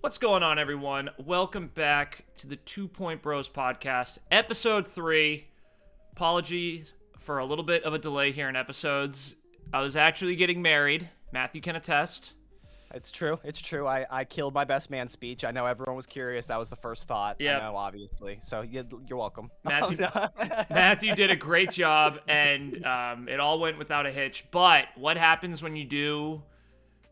What's going on, everyone? Welcome back to the 2 Point Bros podcast, episode 3. Apologies for a little bit of a delay here in episodes. I was actually getting married. Matthew can attest. It's true. It's true. I killed my best man speech. I know everyone was curious. That was the first thought. Yep. I know, obviously. So you're welcome. Matthew did a great job, and it all went without a hitch. But what happens when you do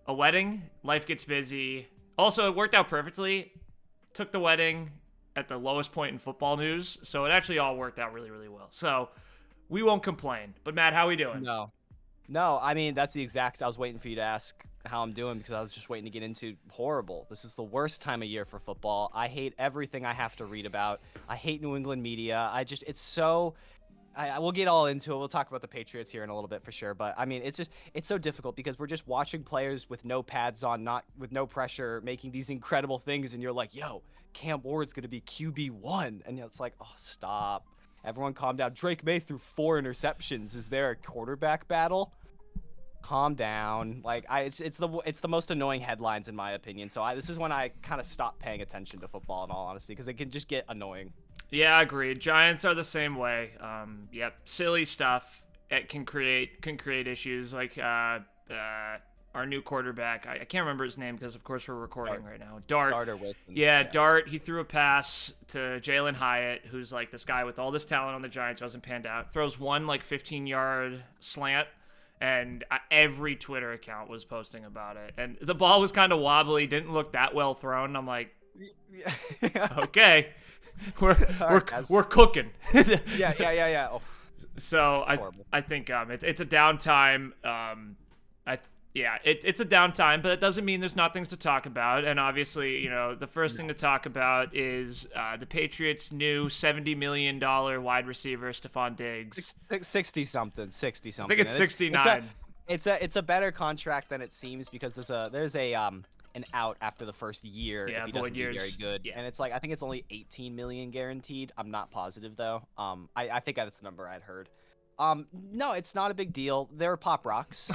a wedding? Life gets busy. Also, it worked out perfectly. Took the wedding at the lowest point in football news, so it actually all worked out really, really well. So we won't complain. But Matt, how we doing? No. I mean, that's the exact. I was waiting for you to ask how I'm doing because I was just waiting to get into horrible. This is the worst time of year for football. I hate everything I have to read about. I hate New England media. It's so. I will get all into it. We'll talk about the Patriots here in a little bit for sure. But I mean, it's so difficult because we're just watching players with no pads on, not with no pressure, making these incredible things. And you're like, yo, Cam Ward's going to be QB1. And it's like, oh, stop. Everyone calm down. Drake May threw 4 interceptions. Is there a quarterback battle? Calm down. Like it's the most annoying headlines in my opinion. So this is when I kind of stopped paying attention to football in all honesty because it can just get annoying. Yeah, agreed. Giants are the same way. Yep, silly stuff. It can create issues like our new quarterback. I can't remember his name because of course we're recording right now. Dart or Wilson. Yeah, Dart. He threw a pass to Jalen Hyatt, who's like this guy with all this talent on the Giants, wasn't panned out. Throws one like 15-yard slant. And every Twitter account was posting about it. And the ball was kind of wobbly, didn't look that well thrown. I'm like, okay, we're cooking. Yeah. Oh. So I think it's a downtime. It's a downtime, but it doesn't mean there's not things to talk about. And obviously, you know, the first thing to talk about is the Patriots' new $70 million wide receiver, Stefon Diggs. 60 something. I think it's 69. It's a better contract than it seems because there's an out after the first year if he doesn't do very good. Yeah. And it's like I think it's only 18 million guaranteed. I'm not positive though. I think that's the number I'd heard. No, it's not a big deal. They're Pop Rocks.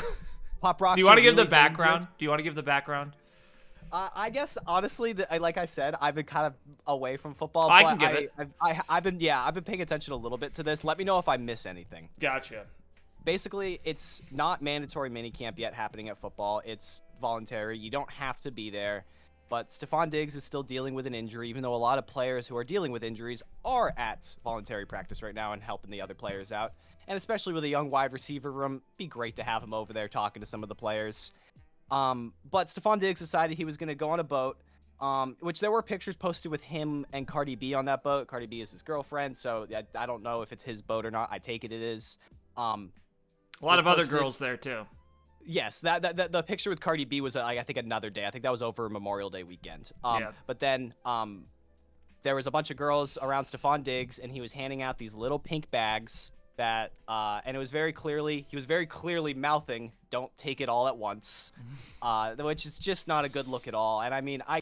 Pop Rocks. Do you want to give the background? I guess honestly, like I said, I've been kind of away from football. I can give it. I've been paying attention a little bit to this. Let me know if I miss anything. Gotcha. Basically, it's not mandatory minicamp yet happening at football. It's voluntary. You don't have to be there. But Stefon Diggs is still dealing with an injury, even though a lot of players who are dealing with injuries are at voluntary practice right now and helping the other players out. And especially with a young wide receiver room, be great to have him over there talking to some of the players. But Stefon Diggs decided he was going to go on a boat, which there were pictures posted with him and Cardi B on that boat. Cardi B is his girlfriend, so I don't know if it's his boat or not. I take it is. A lot of other girls there, too. Yes, the picture with Cardi B was, I think, another day. I think that was over Memorial Day weekend. Yeah. But then there was a bunch of girls around Stefon Diggs, and he was handing out these little pink bags that, and he was very clearly mouthing, "Don't take it all at once," which is just not a good look at all. And I mean, I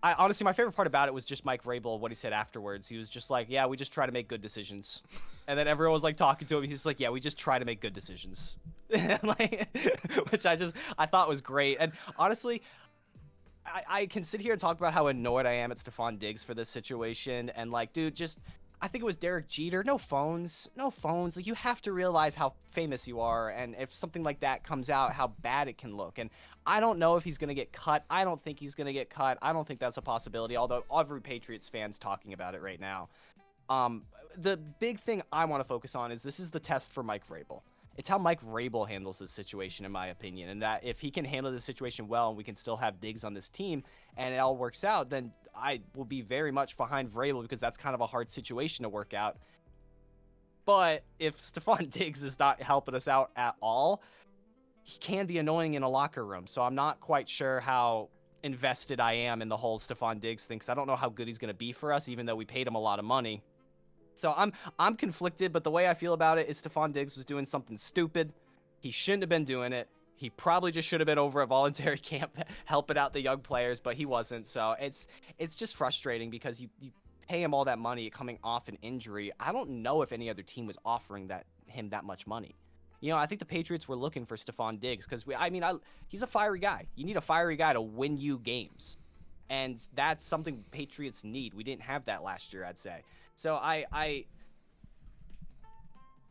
honestly, my favorite part about it was just Mike Vrabel, what he said afterwards. He was just like, yeah, we just try to make good decisions. And then everyone was like talking to him. He's like, yeah, we just try to make good decisions. Which I thought was great. And honestly, I can sit here and talk about how annoyed I am at Stefon Diggs for this situation. And like, dude, I think it was Derek Jeter. No phones. Like, you have to realize how famous you are. And if something like that comes out, how bad it can look. And I don't know if he's going to get cut. I don't think he's going to get cut. I don't think that's a possibility, although every Patriots fan's talking about it right now. The big thing I want to focus on is this is the test for Mike Vrabel. It's how Mike Vrabel handles this situation, in my opinion, and that if he can handle the situation well and we can still have Diggs on this team and it all works out, then I will be very much behind Vrabel because that's kind of a hard situation to work out. But if Stefon Diggs is not helping us out at all, he can be annoying in a locker room. So I'm not quite sure how invested I am in the whole Stefon Diggs thing because I don't know how good he's going to be for us, even though we paid him a lot of money. So I'm conflicted, but the way I feel about it is Stefon Diggs was doing something stupid. He shouldn't have been doing it. He probably just should have been over at voluntary camp helping out the young players, but he wasn't. So it's just frustrating because you pay him all that money coming off an injury. I don't know if any other team was offering him that much money. You know, I think the Patriots were looking for Stefon Diggs because he's a fiery guy. You need a fiery guy to win you games. And that's something Patriots need. We didn't have that last year, I'd say. So I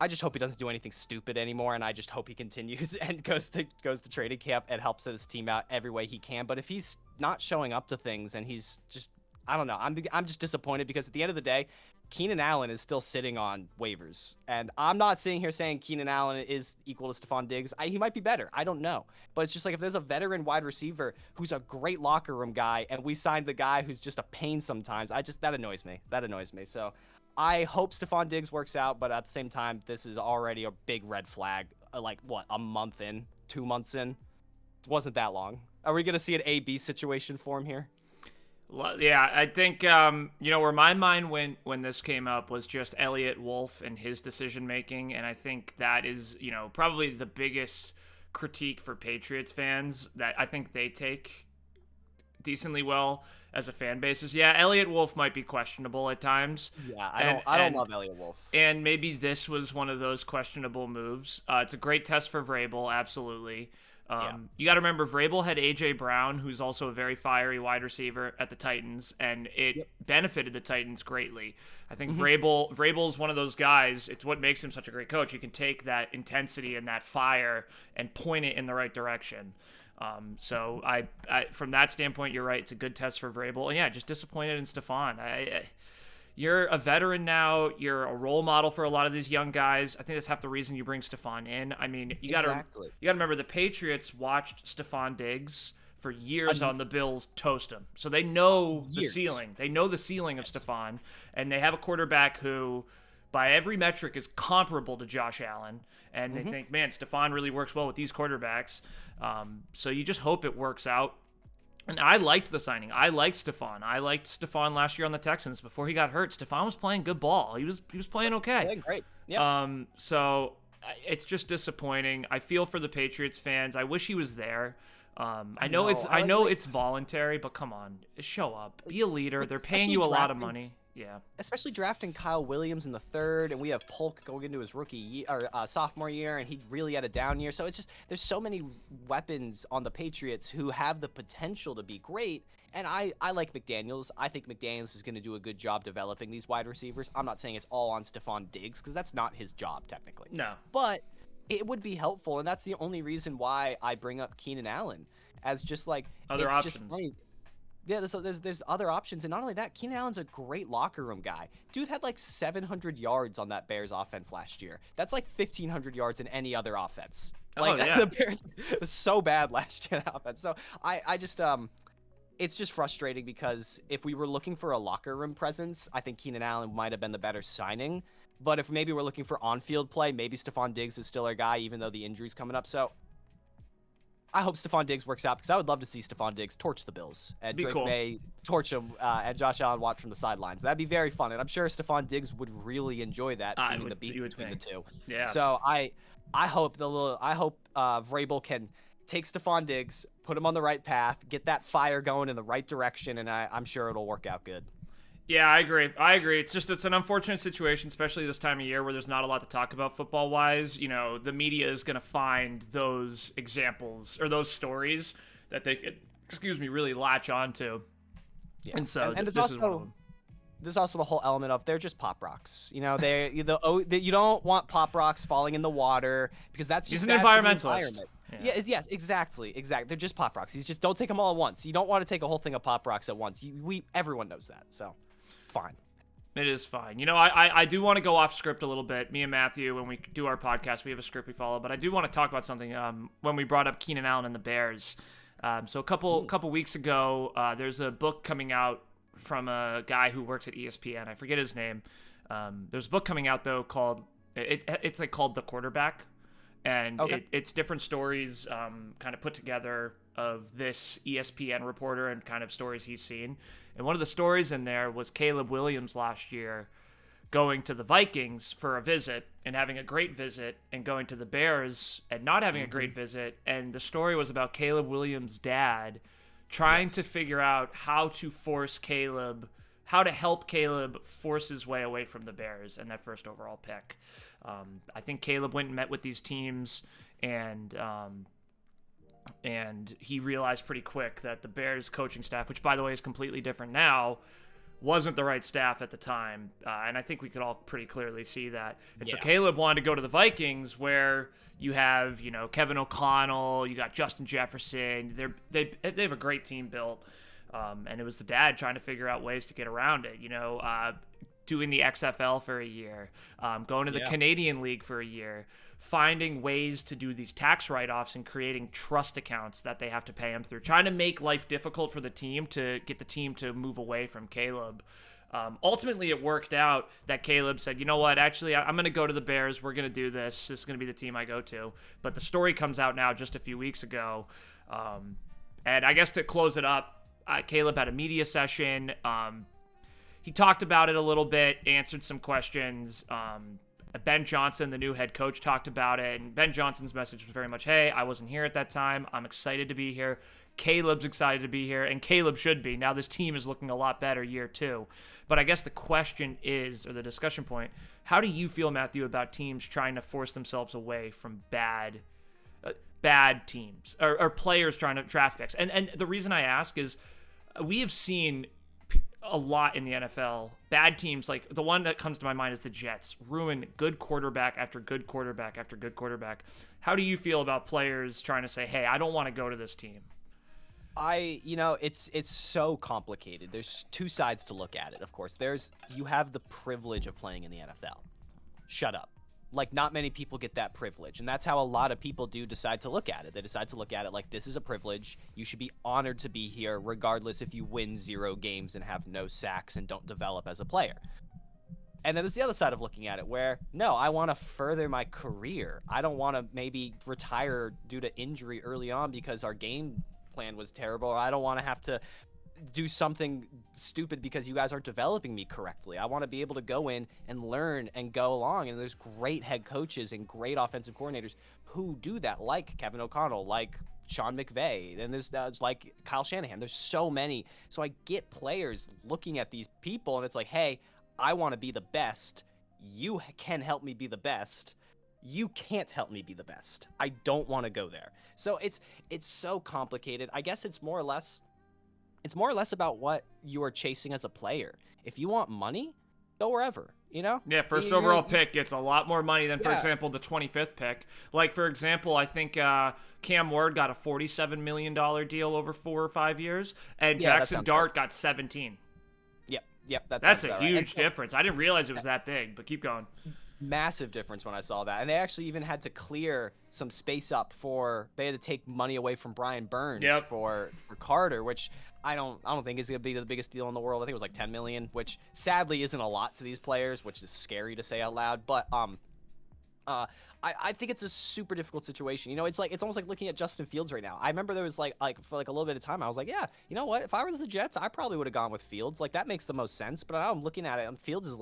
just hope he doesn't do anything stupid anymore, and I just hope he continues and goes to training camp and helps his team out every way he can. But if he's not showing up to things and he's just, I don't know, I'm just disappointed, because at the end of the day, Keenan Allen is still sitting on waivers, and I'm not sitting here saying Keenan Allen is equal to Stefon Diggs. He might be better. I don't know, but it's just like, if there's a veteran wide receiver who's a great locker room guy, and we signed the guy who's just a pain sometimes, that annoys me. That annoys me. So I hope Stefon Diggs works out, but at the same time, this is already a big red flag. Like, what, a month in, 2 months in? It wasn't that long. Are we gonna see an A/B situation for him here? Yeah, I think where my mind went when this came up was just Elliott Wolf and his decision making, and I think that is probably the biggest critique for Patriots fans that I think they take decently well as a fan base is, yeah, Elliott Wolf might be questionable at times. Yeah, I don't love Elliott Wolf. And maybe this was one of those questionable moves. It's a great test for Vrabel, absolutely. You got to remember, Vrabel had A.J. Brown, who's also a very fiery wide receiver at the Titans, and it benefited the Titans greatly. I think Vrabel's one of those guys. It's what makes him such a great coach. You can take that intensity and that fire and point it in the right direction. So I from that standpoint, you're right. It's a good test for Vrabel. And yeah, just disappointed in Stefon. You're a veteran now. You're a role model for a lot of these young guys. I think that's half the reason you bring Stefon in. I mean, you gotta remember, the Patriots watched Stefon Diggs for years on the Bills toast him, so they know the ceiling. They know the ceiling of Stefon, and they have a quarterback who, by every metric, is comparable to Josh Allen. And they think, man, Stefon really works well with these quarterbacks. So you just hope it works out. And I liked the signing. I liked Stefon. I liked Stefon last year on the Texans. Before he got hurt, Stefon was playing good ball. He was playing okay. Playing great. Yeah. So it's just disappointing. I feel for the Patriots fans. I wish he was there. I know it's voluntary, but come on, show up. Be a leader. They're paying you a lot of money. Yeah. Especially drafting Kyle Williams in the 3rd, and we have Polk going into his rookie year, or sophomore year, and he really had a down year. So it's just, there's so many weapons on the Patriots who have the potential to be great. And I like McDaniels. I think McDaniels is going to do a good job developing these wide receivers. I'm not saying it's all on Stefon Diggs, because that's not his job technically. No. But it would be helpful, and that's the only reason why I bring up Keenan Allen as just like other options. Just funny. Yeah, there's other options, and not only that, Keenan Allen's a great locker room guy. Dude had like 700 yards on that Bears offense last year. That's like 1,500 yards in any other offense. Like, the Bears was so bad last year, that offense. So I just it's just frustrating, because if we were looking for a locker room presence, I think Keenan Allen might have been the better signing. But if maybe we're looking for on-field play, maybe Stefon Diggs is still our guy, even though the injury's coming up. So I hope Stefon Diggs works out, because I would love to see Stefon Diggs torch the Bills, and Drake May torch him, and Josh Allen watch from the sidelines. That'd be very fun, and I'm sure Stefon Diggs would really enjoy that, seeing the beef between the two. Yeah. So I hope Vrabel can take Stefon Diggs, put him on the right path, get that fire going in the right direction, and I'm sure it'll work out good. Yeah, I agree. It's an unfortunate situation, especially this time of year where there's not a lot to talk about football-wise. The media is going to find those examples or those stories that they could, really latch onto. Yeah. And so and there's also the whole element of they're just pop rocks. You don't want pop rocks falling in the water, because that's just an environmentalist. Yeah. Yes, exactly. They're just pop rocks. Don't take them all at once. You don't want to take a whole thing of pop rocks at once. Everyone knows that. So. Fine. It is fine. I do want to go off script a little bit. Me and Matthew, when we do our podcast, we have a script we follow, but I do want to talk about something when we brought up Keenan Allen and the Bears. So a couple weeks ago, there's a book coming out from a guy who works at ESPN. I forget his name. There's a book coming out, though, called The Quarterback, and it's different stories kind of put together of this ESPN reporter and kind of stories he's seen. And one of the stories in there was Caleb Williams last year going to the Vikings for a visit and having a great visit, and going to the Bears and not having a great visit. And the story was about Caleb Williams' dad trying to figure out how to help Caleb force his way away from the Bears and that first overall pick. I think Caleb went and met with these teams, and And he realized pretty quick that the Bears coaching staff, which by the way is completely different now, wasn't the right staff at the time. And I think we could all pretty clearly see that. And so Caleb wanted to go to the Vikings, where you have, Kevin O'Connell, you got Justin Jefferson. They have a great team built. And it was the dad trying to figure out ways to get around it, doing the XFL for a year, going to the Canadian League for a year, finding ways to do these tax write-offs and creating trust accounts that they have to pay him through, trying to make life difficult for the team to get the team to move away from Caleb. Ultimately, it worked out that Caleb said, you know what, actually, I'm going to go to the Bears. We're going to do this. This is going to be the team I go to. But the story comes out now just a few weeks ago. And I guess to close it up, Caleb had a media session. He talked about it a little bit, answered some questions. Ben Johnson, the new head coach, talked about it, and Ben Johnson's message was very much, hey, I wasn't here at that time. I'm excited to be here. Caleb's excited to be here, and Caleb should be. Now this team is looking a lot better year 2. But I guess the question is, or the discussion point, how do you feel, Matthew, about teams trying to force themselves away from bad teams or players trying to draft picks? And the reason I ask is we have seen a lot in the NFL. Bad teams, like the one that comes to my mind is the Jets, ruin good quarterback after good quarterback after good quarterback. How do you feel about players trying to say, hey, I don't want to go to this team? It's so complicated. There's two sides to look at it, of course. You have the privilege of playing in the NFL. Shut up. Like, not many people get that privilege, and that's how a lot of people do decide to look at it. They decide to look at it like, this is a privilege. You should be honored to be here, regardless if you win 0 games and have no sacks and don't develop as a player. And then there's the other side of looking at it where, no, I want to further my career. I don't want to maybe retire due to injury early on because our game plan was terrible, or I don't want to have to do something stupid because you guys aren't developing me correctly. I want to be able to go in and learn and go along. And there's great head coaches and great offensive coordinators who do that, like Kevin O'Connell, like Sean McVay, and there's like Kyle Shanahan. There's so many. So I get players looking at these people, and it's like, hey, I want to be the best. You can help me be the best. You can't help me be the best. I don't want to go there. So it's so complicated. I guess it's more or less about what you are chasing as a player. If you want money, go wherever, Yeah, first overall pick gets a lot more money than, for example, the 25th pick. Like, for example, I think Cam Ward got a $47 million deal over 4 or 5 years, and Jackson Dart got 17. Yep, that's a huge difference. I didn't realize it was that big, but keep going. Massive difference when I saw that. And they actually even had to clear some space up they had to take money away from Brian Burns for Carter, which I don't think is going to be the biggest deal in the world. I think it was like $10 million, which sadly isn't a lot to these players, which is scary to say out loud. But I think it's a super difficult situation. It's almost like looking at Justin Fields right now. I remember there was for a little bit of time, I was like, yeah, you know what? If I was the Jets, I probably would have gone with Fields. Like, that makes the most sense. But now I'm looking at it, and Fields is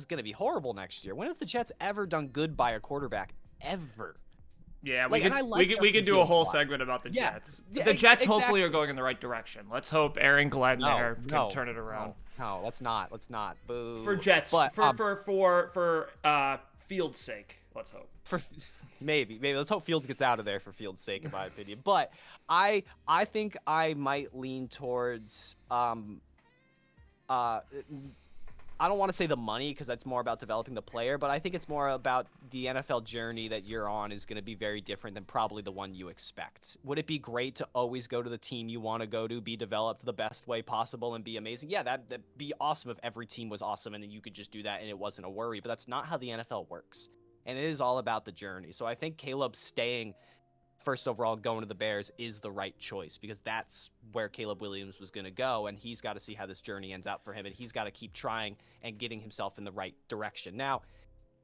going to be horrible next year. When have the Jets ever done good by a quarterback? Ever? Yeah, we could do a whole segment about the Jets. The Jets hopefully are going in the right direction. Let's hope Aaron Glenn can turn it around. No, let's not. Boo. For Jets, but, for Fields' sake, let's hope. Maybe let's hope Fields gets out of there for Fields' sake, in my opinion. But I think I might lean towards I don't want to say the money because that's more about developing the player, but I think it's more about the NFL journey that you're on is going to be very different than probably the one you expect. Would it be great to always go to the team you want to go to, be developed the best way possible, and be amazing? Yeah, that'd be awesome if every team was awesome and then you could just do that and it wasn't a worry, but that's not how the NFL works. And it is all about the journey. So I think Caleb staying first overall going to the Bears is the right choice because that's where Caleb Williams was going to go, and he's got to see how this journey ends out for him, and he's got to keep trying and getting himself in the right direction. Now,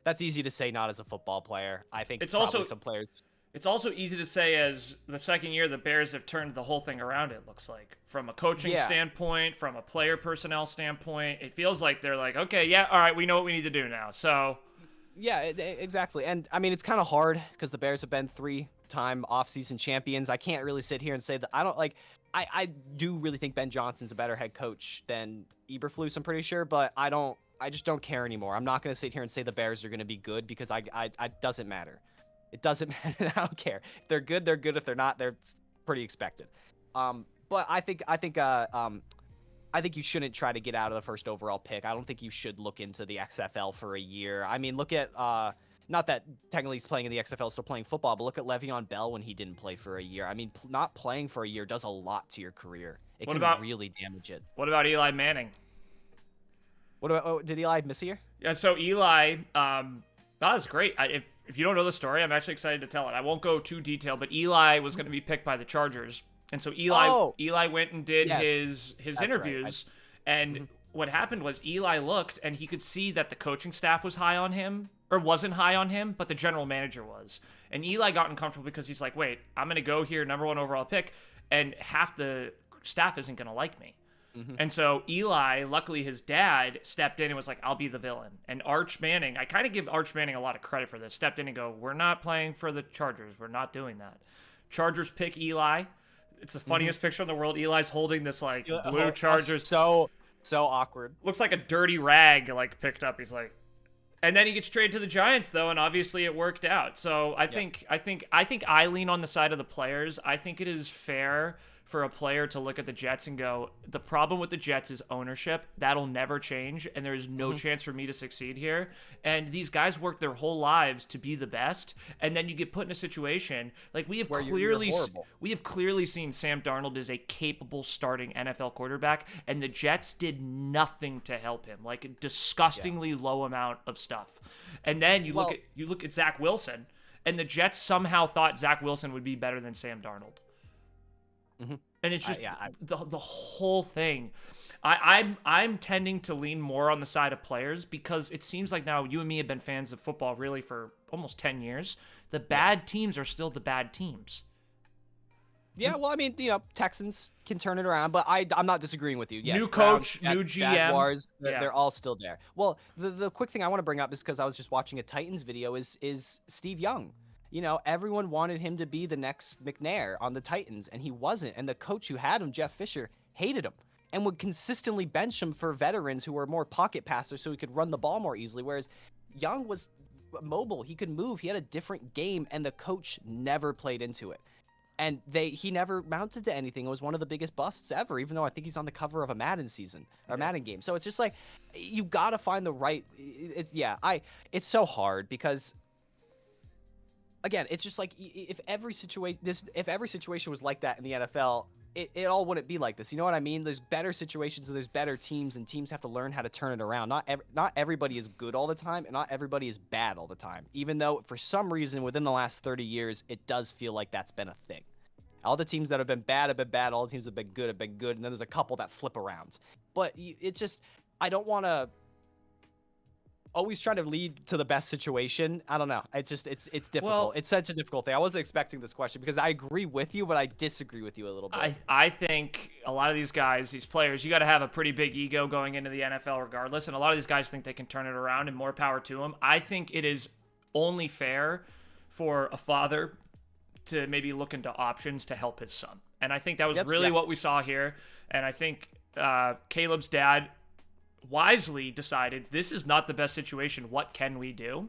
that's easy to say not as a football player. I think it's also some players. It's also easy to say as the second year the Bears have turned the whole thing around, it looks like. From a coaching standpoint, from a player personnel standpoint, it feels like they're like, okay, yeah, all right, we know what we need to do now. So yeah, exactly. And I mean, it's kind of hard because the Bears have been 3-time offseason champions. I can't really sit here and say that I do really think Ben Johnson's a better head coach than Eberflus, I'm pretty sure, but I just don't care anymore. I'm not going to sit here and say the Bears are going to be good because I doesn't matter. It doesn't matter. I don't care. If they're good, they're good. If they're not, pretty expected. But I think you shouldn't try to get out of the first overall pick. I don't think you should look into the XFL for a year. I mean, look at not that technically he's playing in the XFL, still playing football, but look at Le'Veon Bell when he didn't play for a year. I mean, not playing for a year does a lot to your career. It can really damage it. What about Eli Manning? What about did Eli miss a year? Yeah, so Eli, that was great. If you don't know the story, I'm actually excited to tell it. I won't go too detailed, but Eli was going to be picked by the Chargers. And so Eli went and did his interviews, and what happened was Eli looked and he could see that the coaching staff was high on him, or wasn't high on him, but the general manager was. And Eli got uncomfortable because he's like, wait, I'm going to go here, number 1 overall pick, and half the staff isn't going to like me. And so Eli, luckily his dad, stepped in and was like, I'll be the villain. And Arch Manning, I kind of give Arch Manning a lot of credit for this, stepped in and go, we're not playing for the Chargers. We're not doing that. Chargers pick Eli. It's the funniest picture in the world. Eli's holding this like blue Chargers. So awkward. Looks like a dirty rag like picked up. He's like, and then he gets traded to the Giants though, and obviously it worked out. So I think I lean on the side of the players. I think it is fair for a player to look at the Jets and go, the problem with the Jets is ownership. That'll never change, and there is no chance for me to succeed here. And these guys work their whole lives to be the best, and then you get put in a situation like we have clearly seen Sam Darnold is a capable starting NFL quarterback, and the Jets did nothing to help him, like a disgustingly low amount of stuff. And then you look at Zach Wilson, and the Jets somehow thought Zach Wilson would be better than Sam Darnold. And it's just the whole thing. I'm tending to lean more on the side of players because it seems like now you and me have been fans of football really for almost 10 years. The bad teams are still the bad teams. Yeah, well, I mean, Texans can turn it around, but I'm not disagreeing with you. Yes, new coach, new GM. Jaguars, they're all still there. Well, the quick thing I want to bring up is because I was just watching a Titans video is Steve Young. Everyone wanted him to be the next McNair on the Titans, and he wasn't. And the coach who had him, Jeff Fisher, hated him and would consistently bench him for veterans who were more pocket passers so he could run the ball more easily, whereas Young was mobile. He could move. He had a different game, and the coach never played into it. And he never mounted to anything. It was one of the biggest busts ever, even though I think he's on the cover of a Madden season or Madden game. So it's just like you got to find the right it's so hard because again, it's just like if every situation was like that in the NFL, it all wouldn't be like this. You know what I mean? There's better situations and there's better teams, and teams have to learn how to turn it around. Not everybody is good all the time, and not everybody is bad all the time. Even though for some reason within the last 30 years, it does feel like that's been a thing. All the teams that have been bad have been bad. All the teams that have been good, and then there's a couple that flip around. But I don't want to always trying to lead to the best situation. I don't know. It's difficult. Well, it's such a difficult thing. I wasn't expecting this question because I agree with you, but I disagree with you a little bit. I think a lot of these guys, these players, you got to have a pretty big ego going into the NFL regardless. And a lot of these guys think they can turn it around, and more power to them. I think it is only fair for a father to maybe look into options to help his son. And I think that was what we saw here. And I think Caleb's dad wisely decided this is not the best situation. What can we do?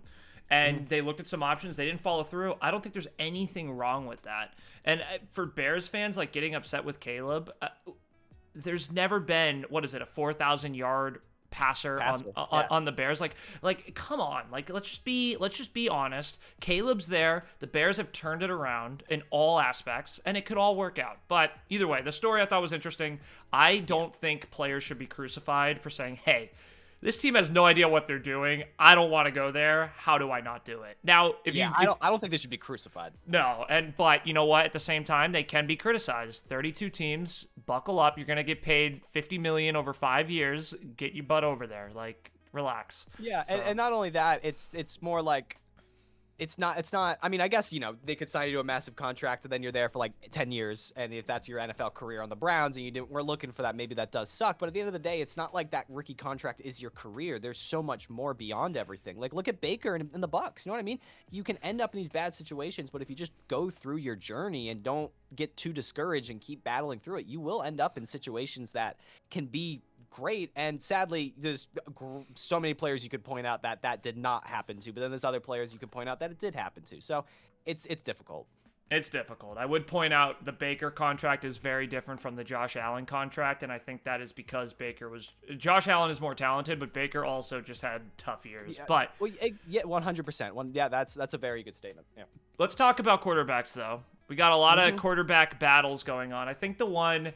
And they looked at some options. They didn't follow through. I don't think there's anything wrong with that. And for Bears fans, like getting upset with Caleb, there's never been, a 4,000 yard passer on the Bears. Like come on, like let's just be honest. Caleb's there. The Bears have turned it around in all aspects, and it could all work out. But either way, the story I thought was interesting. I don't think players should be crucified for saying, hey, this team has no idea what they're doing. I don't want to go there. How do I not do it? Now, I don't think they should be crucified. No, but you know what? At the same time, they can be criticized. 32 teams, buckle up. You're gonna get paid $50 million over 5 years. Get your butt over there. Like, relax. Yeah, so. and not only that, it's more like. It's not. I mean, I guess they could sign you to a massive contract, and then you're there for like 10 years. And if that's your NFL career on the Browns, and we're looking for that, maybe that does suck. But at the end of the day, it's not like that rookie contract is your career. There's so much more beyond everything. Like look at Baker and the Bucks. You know what I mean? You can end up in these bad situations, but if you just go through your journey and don't get too discouraged and keep battling through it, you will end up in situations that can be great. And sadly, there's so many players you could point out that did not happen to, but then there's other players you could point out that it did happen to. So it's difficult. It's difficult. I would point out the Baker contract is very different from the Josh Allen contract, and I think that is because Josh Allen is more talented, but Baker also just had tough years. Yeah, But well, yeah, 100%. Yeah, that's a very good statement. Yeah. let's talk about quarterbacks, though. We got a lot of Mhm. quarterback battles going on. I think the one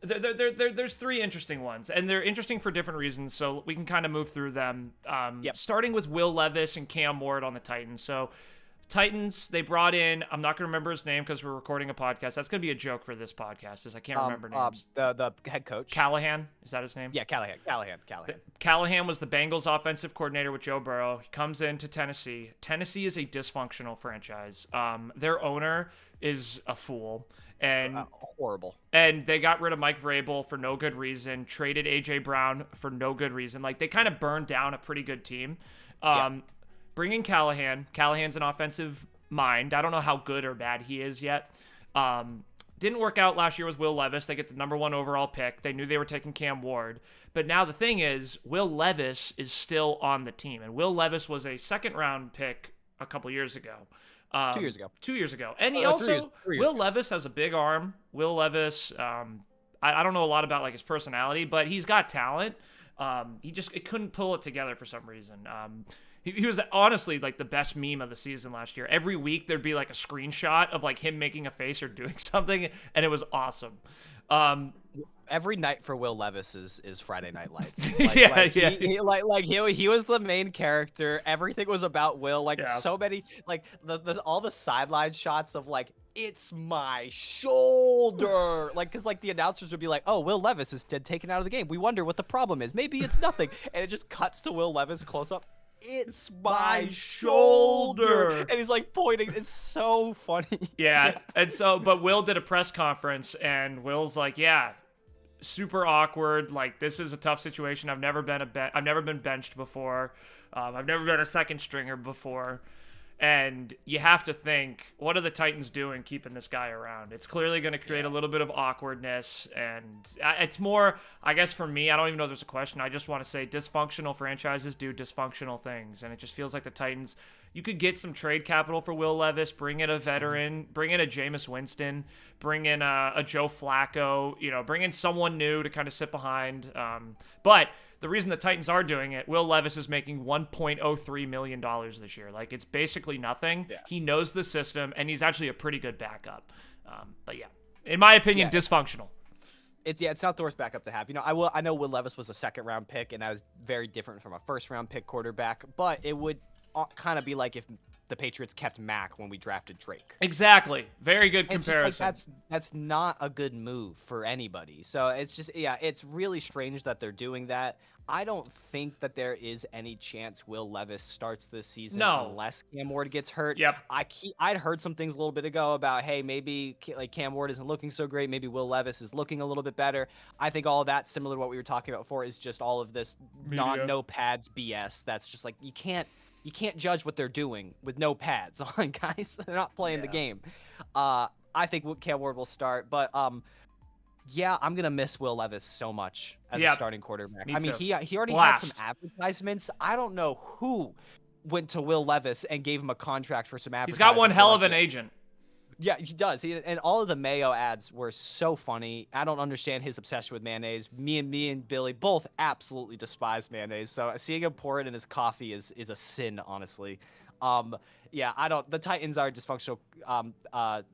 there's three interesting ones, and they're interesting for different reasons, so we can kind of move through them. Yep. Starting with Will Levis and Cam Ward on the Titans. So Titans, they brought in, I'm not going to remember his name because we're recording a podcast. That's going to be a joke for this podcast, is I can't remember names. The head coach. Callahan, is that his name? Yeah, Callahan. Callahan was the Bengals offensive coordinator with Joe Burrow. He comes into Tennessee. Tennessee is a dysfunctional franchise. Their owner is a fool. And horrible. And they got rid of Mike Vrabel for no good reason, traded A.J. Brown for no good reason. Like, they kind of burned down a pretty good team. Bringing Callahan's an offensive mind. I don't know how good or bad he is yet. Didn't work out last year with Will Levis. They get the number 1 overall pick. They knew they were taking Cam Ward. But now the thing is, Will Levis is still on the team. And Will Levis was a second-round pick a couple years ago. 2 years ago. 2 years ago. And he also, 3 years Will ago. Levis has a big arm. Will Levis, I don't know a lot about like his personality, but he's got talent. It couldn't pull it together for some reason. He was honestly like the best meme of the season last year. Every week there'd be like a screenshot of like him making a face or doing something, and it was awesome. Every night for Will Levis is Friday Night Lights. He was the main character. Everything was about Will. So many all the sideline shots of like, it's my shoulder. Because the announcers would be like, oh, Will Levis is taken out of the game. We wonder what the problem is. Maybe it's nothing. And it just cuts to Will Levis close up. It's my shoulder. And he's like pointing. It's so funny. Yeah. But Will did a press conference, and Will's like, yeah, super awkward. Like, this is a tough situation. I've never been benched before. I've never been a second stringer before. And you have to think, what are the Titans doing keeping this guy around? It's clearly going to create a little bit of awkwardness. And it's more, I guess for me, I don't even know if there's a question. I just want to say dysfunctional franchises do dysfunctional things. And it just feels like the Titans, you could get some trade capital for Will Levis, bring in a veteran, bring in a Jameis Winston, bring in a Joe Flacco, bring in someone new to kind of sit behind. But the reason the Titans are doing it, Will Levis is making $1.03 million this year. Like, it's basically nothing. Yeah. He knows the system, and he's actually a pretty good backup. But yeah, in my opinion, dysfunctional. It's not the worst backup to have. I know Will Levis was a second-round pick, and that was very different from a first-round pick quarterback. But it would kind of be like if the Patriots kept Mac when we drafted Drake. Exactly. Very good comparison. That's not a good move for anybody. So it's really strange that they're doing that. I don't think that there is any chance Will Levis starts this season unless Cam Ward gets hurt. Yep. I'd heard some things a little bit ago about, hey, maybe Cam Ward isn't looking so great. Maybe Will Levis is looking a little bit better. I think all of that, similar to what we were talking about before, is just all of this no pads BS. That's just like, you can't judge what they're doing with no pads on, guys. They're not playing the game. I think Cam Ward will start, but I'm gonna miss Will Levis so much as a starting quarterback. He already had some advertisements. I don't know who went to Will Levis and gave him a contract for some advertisements. He's got one hell of an agent. Yeah, he does. And all of the Mayo ads were so funny. I don't understand his obsession with mayonnaise. Me and Billy both absolutely despise mayonnaise. So seeing him pour it in his coffee is a sin, honestly. The Titans are a dysfunctional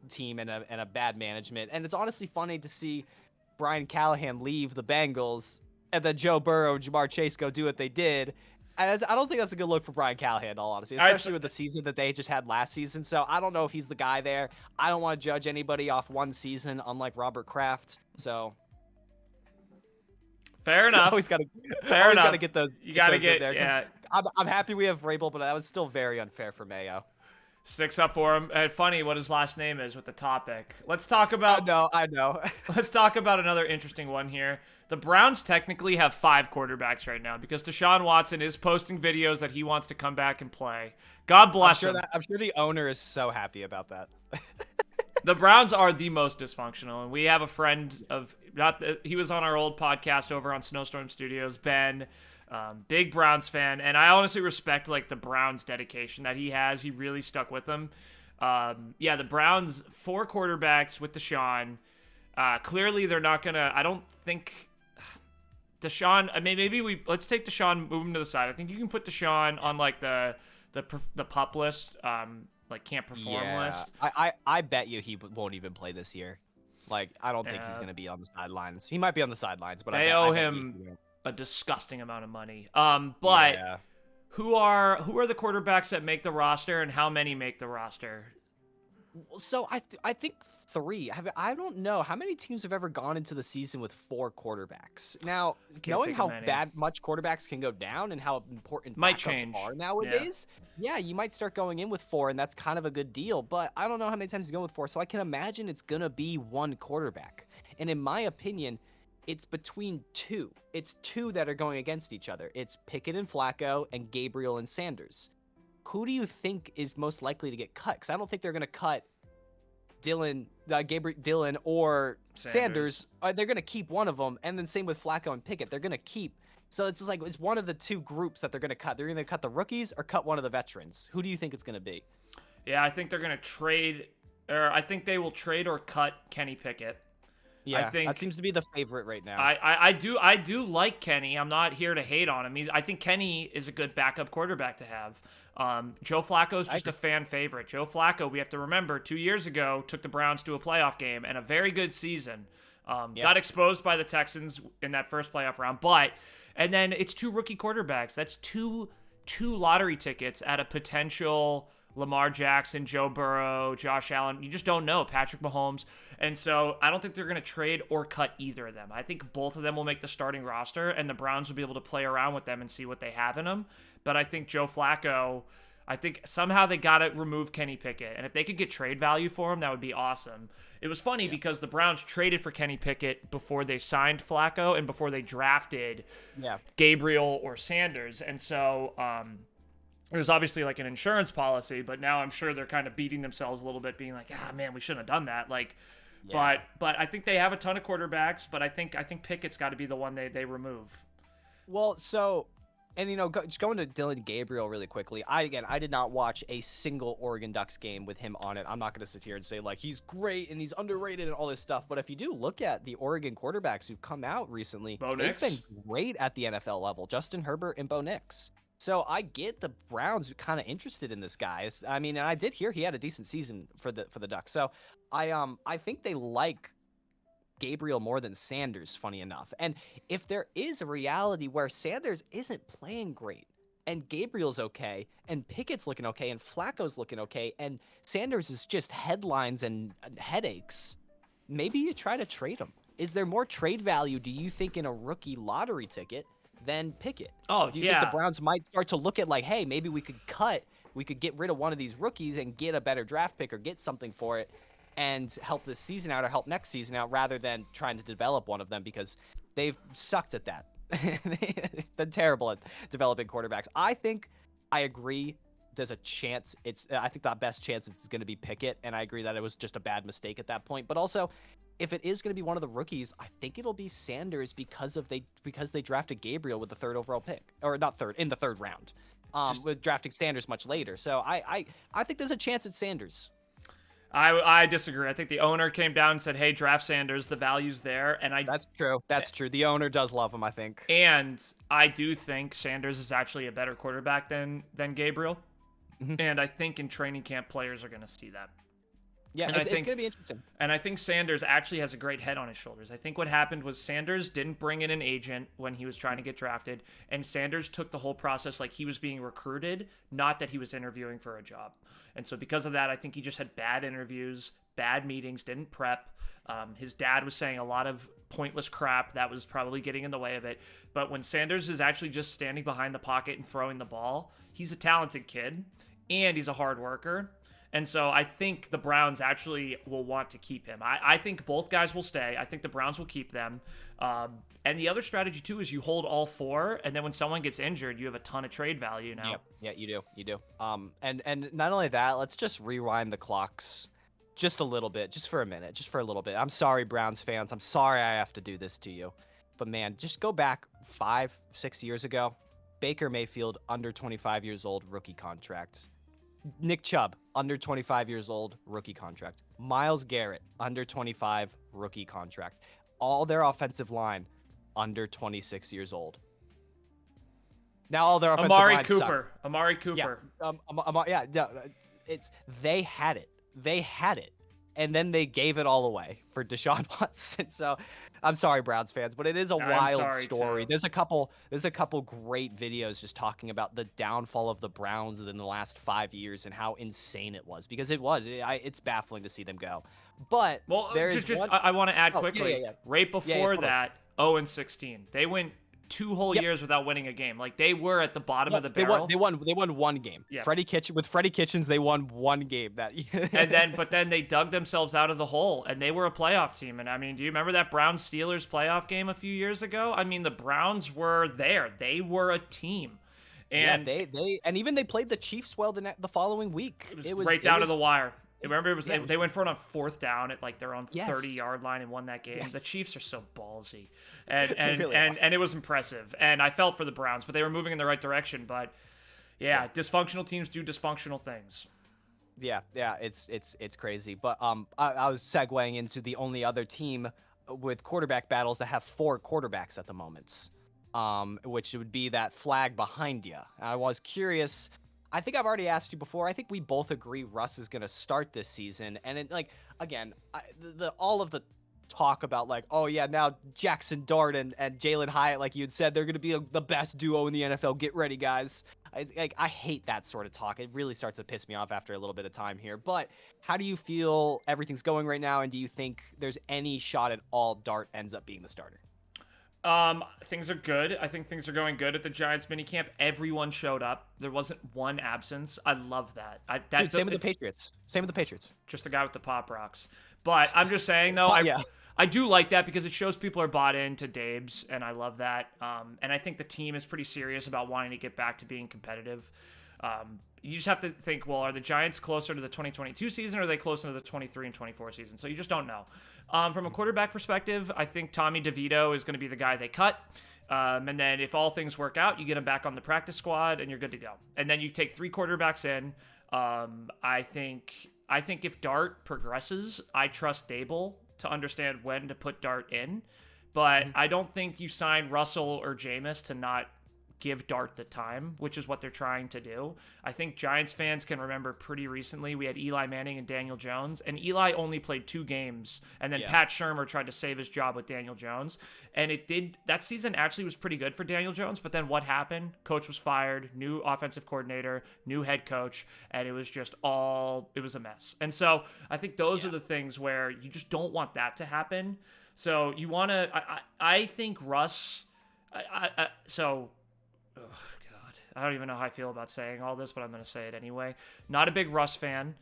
team and a bad management. And it's honestly funny to see Brian Callahan leave the Bengals and then Joe Burrow and Jamar Chase go do what they did. And I don't think that's a good look for Brian Callahan, in all honesty, especially with the season that they just had last season. So I don't know if he's the guy there. I don't want to judge anybody off one season, unlike Robert Kraft. So fair enough. Always got to get those. You got to get there. Yeah. I'm happy we have Vrabel, but that was still very unfair for Mayo. Sticks up for him. And funny what his last name is with the topic. Let's talk about. I know. Let's talk about another interesting one here. The Browns technically have 5 quarterbacks right now because Deshaun Watson is posting videos that he wants to come back and play. God bless him. I'm sure the owner is so happy about that. The Browns are the most dysfunctional, and we have a friend he was on our old podcast over on Snowstorm Studios, Ben, big Browns fan, and I honestly respect the Browns dedication that he has. He really stuck with them. Yeah, the Browns 4 quarterbacks with Deshaun. Clearly, they're not gonna. I don't think Deshaun. I mean, maybe let's take Deshaun, move him to the side. I think you can put Deshaun on like the pup list, like can't perform list. I bet you he won't even play this year. Like, I don't think he's gonna be on the sidelines. He might be on the sidelines, but they I owe bet him you a disgusting amount of money. But yeah. who are the quarterbacks that make the roster, and how many make the roster? So I think 3. I don't know how many teams have ever gone into the season with 4 quarterbacks. Now, knowing how much quarterbacks can go down and how important might backups change are nowadays, yeah, you might start going in with 4, and that's kind of a good deal. But I don't know how many times you go with 4, so I can imagine it's gonna be one quarterback. And in my opinion, it's between 2. It's 2 that are going against each other. It's Pickett and Flacco and Gabriel and Sanders. Who do you think is most likely to get cut? Because I don't think they're going to cut Dylan or Sanders. They're going to keep one of them, and then same with Flacco and Pickett. They're going to keep. So it's just like it's one of the 2 groups that they're going to cut. They're going to cut the rookies or cut one of the veterans. Who do you think it's going to be? Yeah, I think they're going to trade, or I think they will trade or cut Kenny Pickett. Yeah, I think that seems to be the favorite right now. I do like Kenny. I'm not here to hate on him. I think Kenny is a good backup quarterback to have. Joe Flacco is just a fan favorite. Joe Flacco, we have to remember, 2 years ago took the Browns to a playoff game and a very good season. Got exposed by the Texans in that first playoff round, and then it's 2 rookie quarterbacks. That's two lottery tickets at a potential Lamar Jackson, Joe Burrow, Josh Allen. You just don't know. Patrick Mahomes. And so I don't think they're going to trade or cut either of them. I think both of them will make the starting roster, and the Browns will be able to play around with them and see what they have in them. But I think Joe Flacco, I think somehow they got to remove Kenny Pickett. And if they could get trade value for him, that would be awesome. It was funny because the Browns traded for Kenny Pickett before they signed Flacco and before they drafted Gabriel or Sanders. And so it was obviously like an insurance policy, but now I'm sure they're kind of beating themselves a little bit, being like, man, we shouldn't have done that. Like, but I think they have a ton of quarterbacks, but I think Pickett's got to be the one they remove. Well, so, and just going to Dylan Gabriel really quickly. I did not watch a single Oregon Ducks game with him on it. I'm not going to sit here and say like he's great and he's underrated and all this stuff. But if you do look at the Oregon quarterbacks who've come out recently, they've been great at the NFL level. Justin Herbert and Bo Nix. So I get the Browns kind of interested in this guy. I mean, and I did hear he had a decent season for the Ducks. So I think they like Gabriel more than Sanders, funny enough. And if there is a reality where Sanders isn't playing great and Gabriel's okay and Pickett's looking okay and Flacco's looking okay and Sanders is just headlines and headaches, maybe you try to trade him. Is there more trade value, do you think, in a rookie lottery ticket than Pickett? Oh, do you think the Browns might start to look at like, hey, maybe we could get rid of one of these rookies and get a better draft pick or get something for it and help this season out or help next season out rather than trying to develop one of them, because they've sucked at that. They've been terrible at developing quarterbacks. I agree there's a chance I think the best chance it's going to be Pickett, and I agree that it was just a bad mistake at that point. But also, if it is going to be one of the rookies, I think it'll be Sanders because they drafted Gabriel with the 3rd overall pick, or not 3rd, in the 3rd round, with drafting Sanders much later. So I think there's a chance it's Sanders. I disagree. I think the owner came down and said, hey, draft Sanders. The value's there. And That's true. That's true. The owner does love him, I think. And I do think Sanders is actually a better quarterback than Gabriel. Mm-hmm. And I think in training camp, players are going to see that. Yeah, and it's going to be interesting. And I think Sanders actually has a great head on his shoulders. I think what happened was Sanders didn't bring in an agent when he was trying to get drafted, and Sanders took the whole process like he was being recruited, not that he was interviewing for a job. And so because of that, I think he just had bad interviews, bad meetings, didn't prep. His dad was saying a lot of pointless crap that was probably getting in the way of it. But when Sanders is actually just standing behind the pocket and throwing the ball, he's a talented kid, and he's a hard worker. And so I think the Browns actually will want to keep him. I think both guys will stay. I think the Browns will keep them. And the other strategy, too, is you hold all 4, and then when someone gets injured, you have a ton of trade value now. Yep. Yeah, you do. And not only that, let's just rewind the clocks just a little bit, just for a minute, just for a little bit. I'm sorry, Browns fans. I'm sorry I have to do this to you. But, man, just go back 5-6 years ago. Baker Mayfield, under 25 years old, rookie contract. Nick Chubb, under 25 years old, rookie contract. Myles Garrett, under 25, rookie contract. All their offensive line, under 26 years old. Now all their offensive Amari line suck. Cooper. Amari Yeah, Cooper. yeah. No, it's they had it. They had it, and then they gave it all away for Deshaun Watson. So, I'm sorry, Browns fans, but it is a I'm wild sorry, story. too. There's a couple great videos just talking about the downfall of the Browns within the last 5 years and how insane it was, because it's baffling to see them go. But Well, there is just one. I want to add Oh, quickly. yeah. Right before Totally. that, 0-16. They went 2 whole Yep. years without winning a game. Like they were at the bottom of the They barrel. won one game. Yeah. Freddie Kitchens, they won one game that But then they dug themselves out of the hole, and they were a playoff team. And I mean, do you remember that Browns Steelers playoff game a few years ago? I mean, the Browns were there. They were a team. And yeah, they played the Chiefs well the following week. it was right down to the wire. Remember, they went for it on 4th down at like their own Yes. 30-yard line and won that game. Yes. The Chiefs are so ballsy, and really and it was impressive. And I felt for the Browns, but they were moving in the right direction. But yeah, dysfunctional teams do dysfunctional things. Yeah, it's crazy. But I was segueing into the only other team with quarterback battles that have 4 quarterbacks at the moment, which would be that flag behind you. I was curious. I think I've already asked you before. I think we both agree Russ is going to start this season, and it, like, again, all of the talk about like, oh yeah, now Jackson Dart and Jalen Hyatt, like you had said, they're going to be the best duo in the NFL. Get ready, guys. I hate that sort of talk. It really starts to piss me off after a little bit of time here. But how do you feel everything's going right now, and do you think there's any shot at all Dart ends up being the starter? Things are good. I think things are going good at the Giants minicamp. Everyone showed up. There wasn't one absence. I love that. Dude, same with the Patriots. Same with the Patriots. Just the guy with the pop rocks. But I'm just saying though, I do like that because it shows people are bought into Dabes, and I love that. And I think the team is pretty serious about wanting to get back to being competitive. You just have to think, well, are the Giants closer to the 2022 season, or are they closer to the 23 and 24 season? So you just don't know. From a quarterback perspective, I think Tommy DeVito is going to be the guy they cut. And then if all things work out, you get him back on the practice squad, and you're good to go. And then you take 3 quarterbacks in. I think if Dart progresses, I trust Dable to understand when to put Dart in. But I don't think you sign Russell or Jameis to not give Dart the time, which is what they're trying to do. I think Giants fans can remember pretty recently we had Eli Manning and Daniel Jones, and Eli only played 2 games, and then Pat Shurmur tried to save his job with Daniel Jones, and that season actually was pretty good for Daniel Jones, but then what happened? Coach was fired, new offensive coordinator, new head coach, and it was a mess. And so I think those are the things where you just don't want that to happen. So you want to, I think Russ, oh, God. I don't even know how I feel about saying all this, but I'm going to say it anyway. Not a big Russ fan.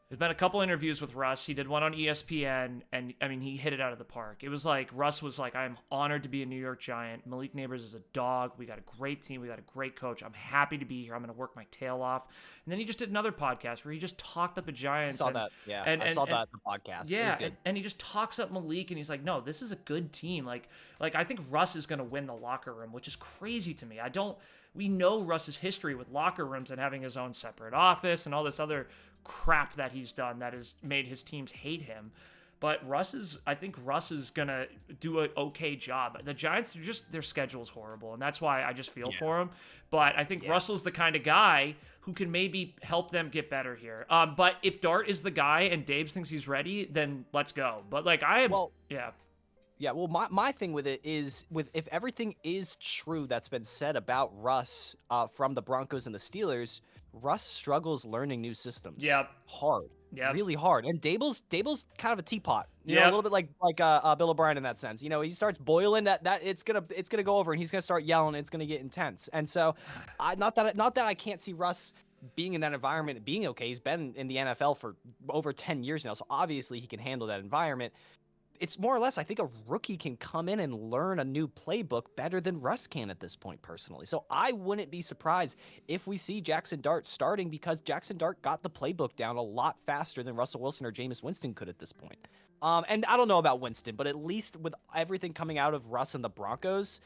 There's been a couple interviews with Russ. He did one on ESPN, and, I mean, he hit it out of the park. It was like, Russ was like, I'm honored to be a New York Giant. Malik Neighbors is a dog. We got a great team. We got a great coach. I'm happy to be here. I'm going to work my tail off. And then he just did another podcast where he just talked up the Giants. I saw that. Yeah, I saw that in the podcast. Yeah, and he just talks up Malik, and he's like, no, this is a good team. Like I think Russ is going to win the locker room, which is crazy to me. We know Russ's history with locker rooms and having his own separate office and all this other crap that he's done that has made his teams hate him. But I think Russ is going to do an okay job. The Giants, their schedule's horrible, and that's why I just feel for him. But I think Russell's the kind of guy who can maybe help them get better here. But if Dart is the guy and Dabes thinks he's ready, then let's go. But Yeah, well, my thing with it is, if everything is true that's been said about Russ from the Broncos and the Steelers, Russ struggles learning new systems. Yep. Hard. Yep. Really hard. And Dable's kind of a teapot. You know, a little bit like Bill O'Brien in that sense. You know, he starts boiling that it's gonna go over, and he's gonna start yelling. And it's gonna get intense. And so, not that I can't see Russ being in that environment and being okay. He's been in the NFL for over 10 years now, so obviously he can handle that environment. It's more or less, I think a rookie can come in and learn a new playbook better than Russ can at this point, personally. So I wouldn't be surprised if we see Jackson Dart starting, because Jackson Dart got the playbook down a lot faster than Russell Wilson or Jameis Winston could at this point. And I don't know about Winston, but at least with everything coming out of Russ and the Broncos,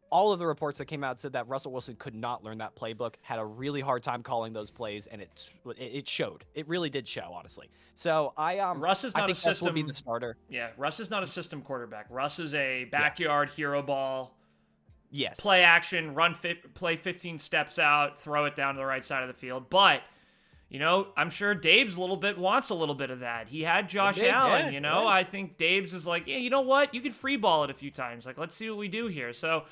all of the reports that came out said that Russell Wilson could not learn that playbook, had a really hard time calling those plays, and it showed. It really did show, honestly. So Russ is I not a think Russ will be the system. starter. Yeah, Russ is not a system quarterback. Russ is a Yeah. backyard hero ball, play Yes. action, play 15 steps out, throw it down to the right side of the field. But I'm sure Dave's wants a little bit of that. He had Josh Big, Allen. yeah, yeah. I think Dave's is like, yeah, you know what? You can free ball it a few times. Like, let's see what we do here. So,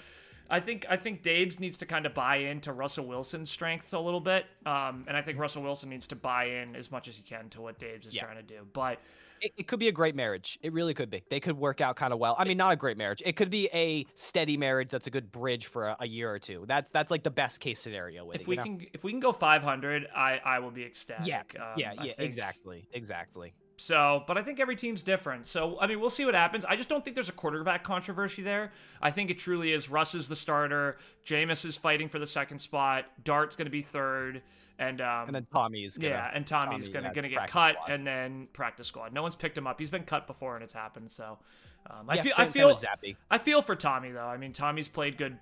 I think Dave's needs to kind of buy into Russell Wilson's strengths a little bit, and I think Russell Wilson needs to buy in as much as he can to what Dave's is trying to do. But It could be a great marriage. It really could be. They could work out kind of well. I mean, not a great marriage. It could be a steady marriage that's a good bridge for a year or two. That's like the best case scenario with if we can go 500, I will be ecstatic. Yeah, I think, exactly. So, but I think every team's different. So, I mean, we'll see what happens. I just don't think there's a quarterback controversy there. I think it truly is Russ is the starter. Jameis is fighting for the second spot. Dart's going to be third. And then Tommy's gonna get cut squad. And then practice squad. No one's picked him up. He's been cut before and it's happened. So I feel for Tommy though. I mean, Tommy's played good.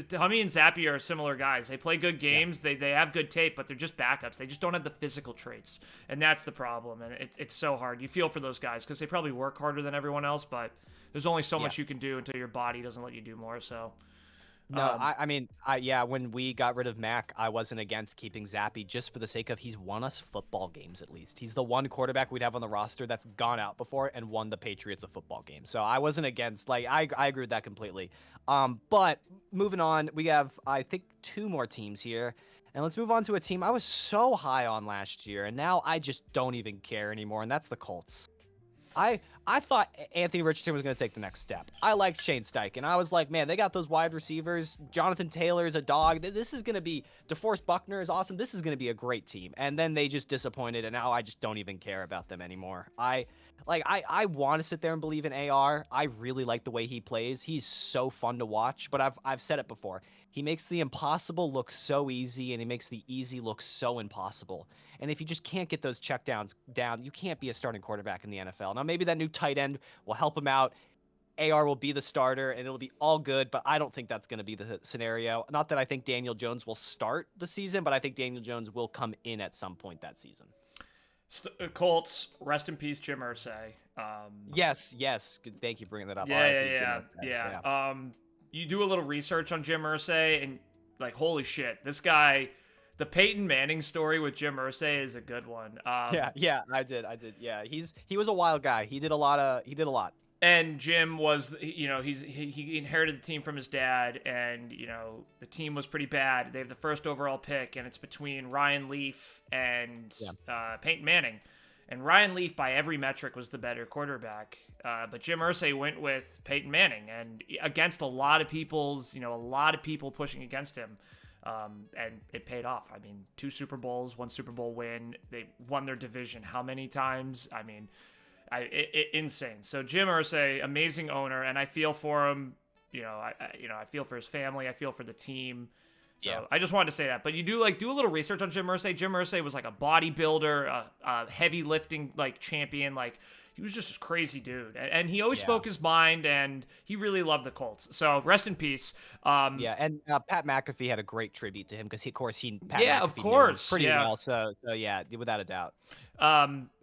Tommy and Zappy are similar guys. They play good games. Yeah. They have good tape, but they're just backups. They just don't have the physical traits, and that's the problem. And it's so hard. You feel for those guys because they probably work harder than everyone else, but there's only so much you can do until your body doesn't let you do more. So. No, I mean, when we got rid of Mac, I wasn't against keeping Zappy just for the sake of he's won us football games at least. He's the one quarterback we'd have on the roster that's gone out before and won the Patriots a football game. So I wasn't against, I agree with that completely. But moving on, we have, I think, 2 more teams here. And let's move on to a team I was so high on last year, and now I just don't even care anymore, and that's the Colts. I thought Anthony Richardson was going to take the next step. I liked Shane Steichen. I was like, man, they got those wide receivers. Jonathan Taylor is a dog. This is going to be – DeForest Buckner is awesome. This is going to be a great team. And then they just disappointed, and now I just don't even care about them anymore. I want to sit there and believe in AR. I really like the way he plays. He's so fun to watch, but I've said it before. He makes the impossible look so easy, and he makes the easy look so impossible. And if you just can't get those checkdowns down, you can't be a starting quarterback in the NFL. Now, maybe that new tight end will help him out. AR will be the starter, and it'll be all good, but I don't think that's going to be the scenario. Not that I think Daniel Jones will start the season, but I think Daniel Jones will come in at some point that season. Colts, rest in peace, Jim Irsay. Yes. Thank you for bringing that up. Yeah. You do a little research on Jim Irsay, and like, holy shit, this guy, the Peyton Manning story with Jim Irsay is a good one. Yeah, I did. Yeah, he was a wild guy. He did a lot. And Jim was, he inherited the team from his dad, and the team was pretty bad. They have the first overall pick, and it's between Ryan Leaf and Peyton Manning. And Ryan Leaf, by every metric, was the better quarterback. But Jim Irsay went with Peyton Manning, and against a lot of people pushing against him. And it paid off. I mean, 2 Super Bowls, 1 Super Bowl win. They won their division how many times? I mean, insane. So Jim Irsay, amazing owner, and I feel for him. I feel for his family. I feel for the team. So I just wanted to say that. But you do a little research on Jim Irsay. Jim Irsay was like a bodybuilder, a heavy lifting champion. He was just a crazy dude, and he always spoke his mind, and he really loved the Colts. So rest in peace. And Pat McAfee had a great tribute to him because Pat McAfee of course, knew him pretty well. So yeah, without a doubt.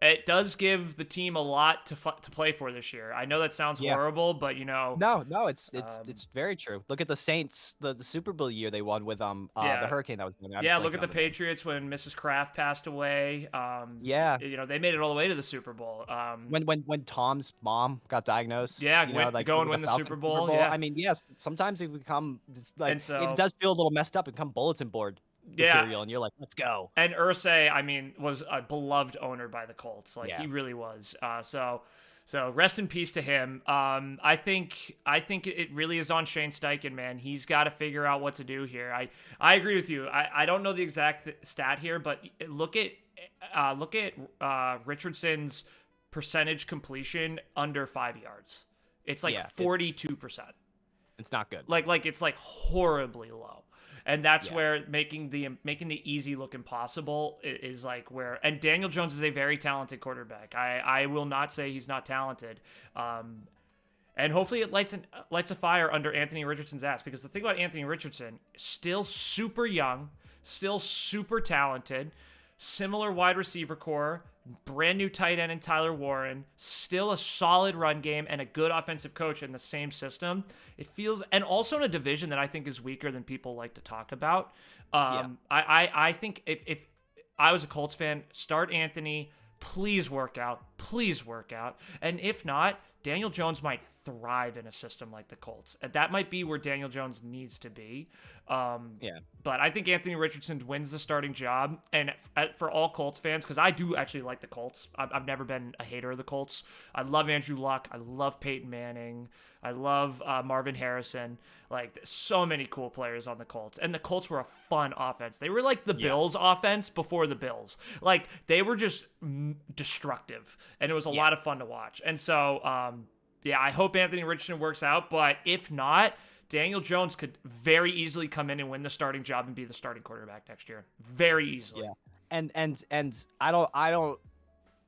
It does give the team a lot to play for this year. I know that sounds horrible, but No, it's very true. Look at the Saints, the Super Bowl year they won with the hurricane that was going on. Yeah, look at the Patriots when Mrs. Kraft passed away. They made it all the way to the Super Bowl. When Tom's mom got diagnosed. Yeah, go and win the Super Bowl. Yeah. I mean, yes, sometimes it does feel a little messed up and become bulletin board material, and you're like, let's go. And Irsay, I mean, was a beloved owner by the Colts. He really was. So rest in peace to him. I think it really is on Shane Steichen, man. He's got to figure out what to do here. I agree with you. I don't know the exact stat here, but look at Richardson's percentage completion under 5 yards. It's 42%. It's not good. It's horribly low. And that's where making the easy look impossible is where. And Daniel Jones is a very talented quarterback. I will not say he's not talented. And And hopefully it lights a fire under Anthony Richardson's ass, because the thing about Anthony Richardson, still super young, still super talented, similar wide receiver core, brand new tight end in Tyler Warren, still a solid run game and a good offensive coach in the same system. It feels, and also in a division that I think is weaker than people like to talk about. I think if I was a Colts fan, start Anthony, please work out, and if not, Daniel Jones might thrive in a system like the Colts. And that might be where Daniel Jones needs to be. But I think Anthony Richardson wins the starting job. And for all Colts fans, because I do actually like the Colts. I've never been a hater of the Colts. I love Andrew Luck. I love Peyton Manning. I love Marvin Harrison. Like, so many cool players on the Colts. And the Colts were a fun offense. They were like the Bills offense before the Bills. Like, they were just destructive. And it was a lot of fun to watch. And so, I hope Anthony Richardson works out. But if not, Daniel Jones could very easily come in and win the starting job and be the starting quarterback next year. Very easily. Yeah. And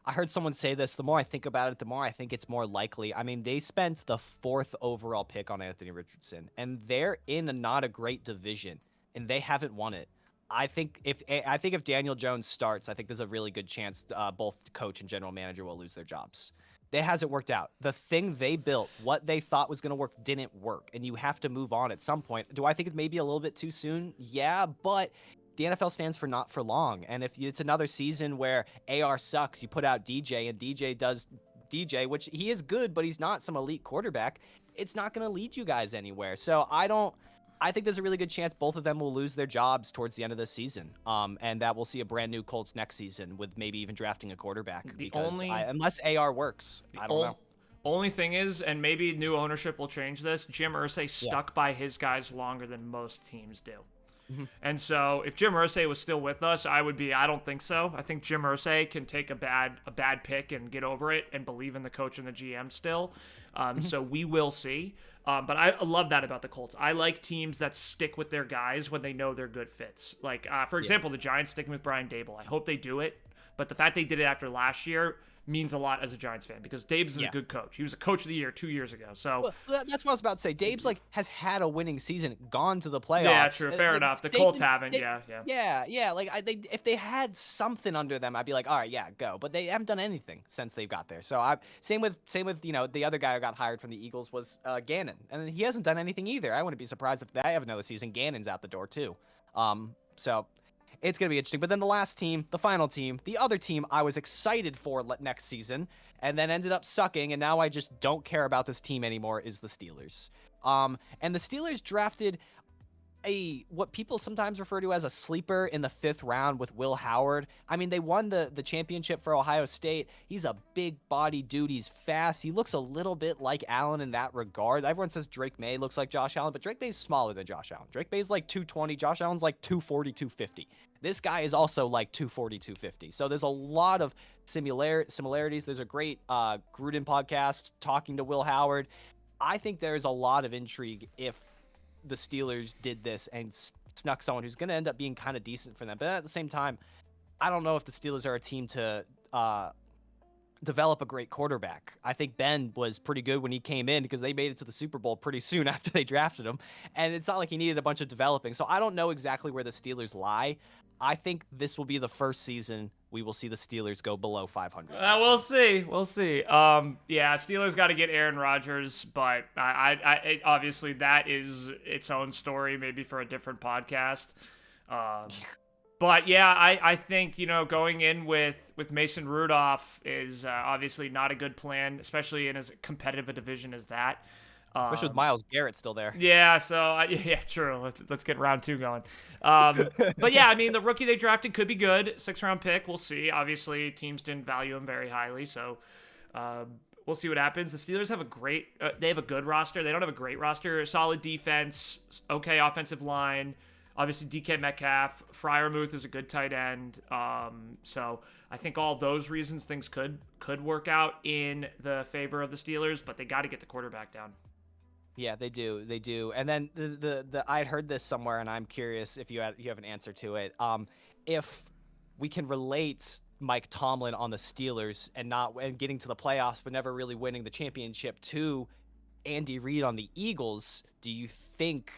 I heard someone say this, the more I think about it, the more I think it's more likely. I mean, they spent the 4th overall pick on Anthony Richardson, and they're in not a great division, and they haven't won it. I think if Daniel Jones starts, I think there's a really good chance both coach and general manager will lose their jobs. That hasn't worked out. The thing they built, what they thought was going to work, didn't work, and you have to move on at some point. Do I think it's maybe a little bit too soon? Yeah, but the NFL stands for not for long. And if it's another season where AR sucks, you put out DJ and DJ does DJ, which he is good, but he's not some elite quarterback, it's not going to lead you guys anywhere. So I think there's a really good chance both of them will lose their jobs towards the end of the season. And that we'll see a brand new Colts next season with maybe even drafting a quarterback. Unless AR works, I don't know. Only thing is, and maybe new ownership will change this, Jim Irsay stuck by his guys longer than most teams do. And so if Jim Irsay was still with us, I don't think so. I think Jim Irsay can take a bad pick and get over it and believe in the coach and the GM still. So we will see. But I love that about the Colts. I like teams that stick with their guys when they know they're good fits. Like, for example, the Giants sticking with Brian Daboll. I hope they do it. But the fact they did it after last year means a lot as a Giants fan, because Daboll is a good coach. He was a coach of the year 2 years ago. So that's what I was about to say. Daboll's has had a winning season, gone to the playoffs. Yeah, true, fair enough. The Colts haven't. Yeah. Like if they had something under them, I'd be like, all right, yeah, go. But they haven't done anything since they've got there. So same with the other guy who got hired from the Eagles was Gannon, and he hasn't done anything either. I wouldn't be surprised if they have another season. Gannon's out the door too. So it's going to be interesting. But then the last team, the final team, the other team I was excited for next season and then ended up sucking, and now I just don't care about this team anymore, is the Steelers. And the Steelers drafted what people sometimes refer to as a sleeper in the 5th round with Will Howard. I mean, they won the championship for Ohio State. He's a big body dude. He's fast. He looks a little bit like Allen in that regard. Everyone says Drake May looks like Josh Allen, but Drake May's smaller than Josh Allen. Drake May's like 220. Josh Allen's like 240, 250. This guy is also like 240, 250. So there's a lot of similarities. There's a great Gruden podcast talking to Will Howard. I think there's a lot of intrigue if the Steelers did this and snuck someone who's going to end up being kind of decent for them. But at the same time, I don't know if the Steelers are a team to develop a great quarterback. I think Ben was pretty good when he came in because they made it to the Super Bowl pretty soon after they drafted him. And it's not like he needed a bunch of developing. So I don't know exactly where the Steelers lie. I think this will be the first season we will see the Steelers go below 500. We'll see. Steelers got to get Aaron Rodgers, but I obviously that is its own story, maybe for a different podcast. But yeah, I think, going in with Mason Rudolph is obviously not a good plan, especially in as competitive a division as that. Especially with Myles Garrett still there. Yeah, so, true. Let's get round 2 going. But yeah, I mean, the rookie they drafted could be good. 6th-round pick, we'll see. Obviously, teams didn't value him very highly, so we'll see what happens. The Steelers have they have a good roster. They don't have a great roster. Solid defense, okay offensive line. Obviously, DK Metcalf. Freiermuth is a good tight end. So I think all those reasons, things could work out in the favor of the Steelers, but they got to get the quarterback down. Yeah, they do. And then the I'd heard this somewhere, and I'm curious if you have an answer to it. If we can relate Mike Tomlin on the Steelers and getting to the playoffs but never really winning the championship to Andy Reid on the Eagles, do you think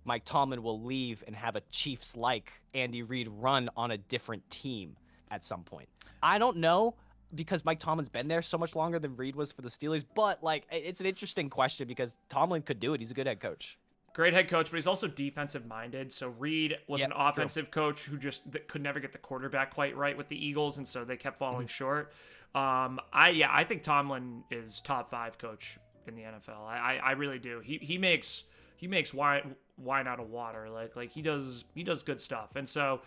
Mike Tomlin will leave and have a Chiefs-like Andy Reid run on a different team at some point? I don't know, because Mike Tomlin's been there so much longer than Reid was for the Steelers, but like it's an interesting question because Tomlin could do it. He's a good head coach. Great head coach, but he's also defensive minded. So Reid was an offensive coach who just could never get the quarterback quite right with the Eagles, and so they kept falling short. I think Tomlin is top 5 coach in the NFL. I really do. He makes wine out of water. Like he does good stuff. And so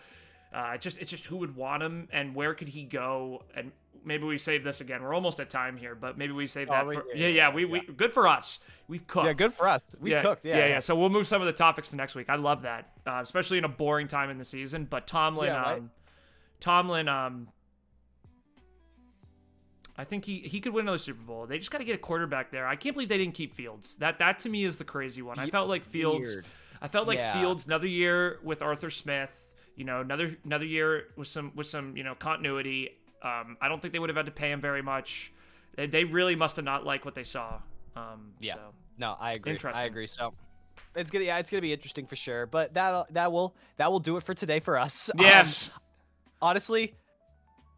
it's just who would want him and where could he go? And maybe we save this again. We're almost at time here, but maybe we save that for we good for us. We've cooked. Yeah, good for us. We cooked. Yeah. So we'll move some of the topics to next week. I love that, especially in a boring time in the season. But Tomlin, I think he could win another Super Bowl. They just got to get a quarterback there. I can't believe they didn't keep Fields. That to me is the crazy one. I felt like Fields. Weird. I felt like Fields another year with Arthur Smith. Another year with some continuity. I don't think they would have had to pay him very much. They really must have not liked what they saw. So. No, I agree. Interesting. I agree. So it's gonna be interesting for sure. But that will do it for today for us. Yes. Honestly,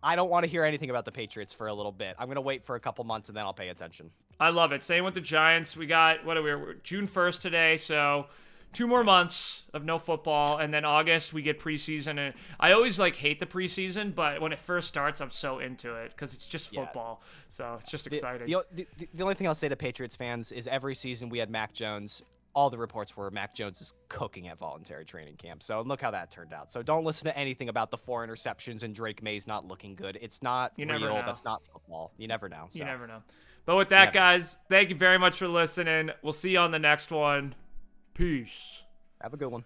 I don't want to hear anything about the Patriots for a little bit. I'm gonna wait for a couple months and then I'll pay attention. I love it. Same with the Giants. We got we're June 1st today, so 2 more months of no football, and then August we get preseason. And I always hate the preseason, but when it first starts, I'm so into it because it's just football. So it's just exciting. The only thing I'll say to Patriots fans is every season we had Mac Jones. All the reports were Mac Jones is cooking at voluntary training camp. So look how that turned out. So don't listen to anything about the 4 interceptions and Drake May's not looking good. It's not real. That's not football. You never know. So. You never know. But with that, guys, thank you very much for listening. We'll see you on the next one. Peace. Have a good one.